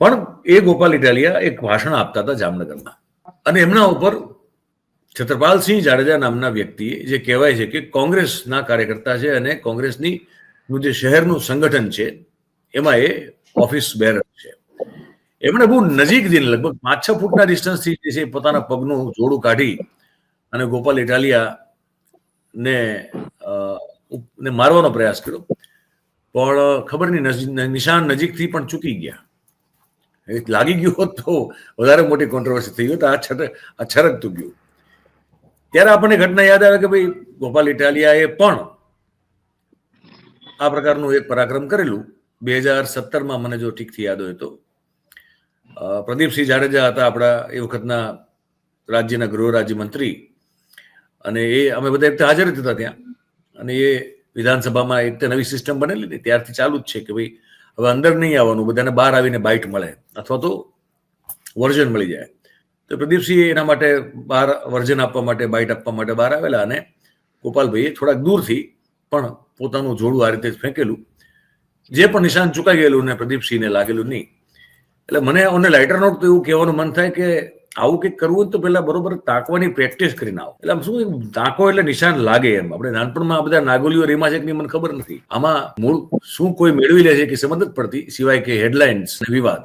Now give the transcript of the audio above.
પણ એ ગોપાલ ઇટાલિયા એક ભાષણ આપતા હતા જામનગરમાં, અને એમના ઉપર છત્રપાલસિંહ જાડેજા નામના વ્યક્તિએ, જે કહેવાય છે કે કોંગ્રેસના કાર્યકર્તા છે અને કોંગ્રેસની જે શહેરનું સંગઠન છે એમાં એ ઓફિસ બેરર છે, એમણે બહુ નજીકથી લગભગ 5-6 ફૂટના ડિસ્ટન્સથી જે છે પોતાના પગનું જોડું કાઢી અને ગોપાલ ઇટાલિયા ને મારવાનો પ્રયાસ કર્યો, પણ ખબર નહીં નિશાન નજીકથી પણ ચૂકી ગયા. લાગી ગયું હોત તો વધારે મોટી કોન્ટ્રોવર્સી થઈ હોત. આ છરકતું ગયું. ત્યારે આપણને ઘટના યાદ આવે કે ભાઈ ગોપાલ ઇટાલિયાએ પણ આ પ્રકારનું એક પરાક્રમ કરેલું 2017માં, મને જો ઠીકથી યાદ હોય તો. પ્રદીપસિંહ જાડેજા હતા આપણા એ વખતના રાજ્યના ગૃહ રાજ્યમંત્રી, અને એ અમે બધા હાજર જ હતા ત્યાં, અને એ વિધાનસભામાં એક નવી સિસ્ટમ બનેલી ને ત્યારથી ચાલુ જ છે કે ભાઈ હવે અંદર નહીં આવવાનું, બધાને બહાર આવીને બાઇટ મળે અથવા તો વર્જન મળી જાય. તો પ્રદીપસિંહ એના માટે બહાર વર્જન આપવા માટે, બાઇટ આપવા માટે બહાર આવેલા, અને ગોપાલભાઈએ થોડાક દૂરથી પણ પોતાનું જોડું આ રીતે ફેંકેલું, જે પણ નિશાન ચૂકાઈ ગયેલું ને પ્રદીપસિંહને લાગેલું નહીં. એટલે મને ઓને લાઇટર નોટ તો એવું કહેવાનું મન થાય કે આવું કંઈક કરવું હોય તો પેલા બરોબર તાકવાની પ્રેક્ટિસ કરીને આવો. એટલે આમ શું તાકો એટલે નિશાન લાગે એમ. આપણે નાનપણમાં બધા નાગોલીઓ રેમા છે કે મને ખબર નથી, આમાં મૂળ શું કોઈ મેળવી લે છે કે સમજ જ પડતી, સિવાય કે હેડલાઇન્સ વિવાદ.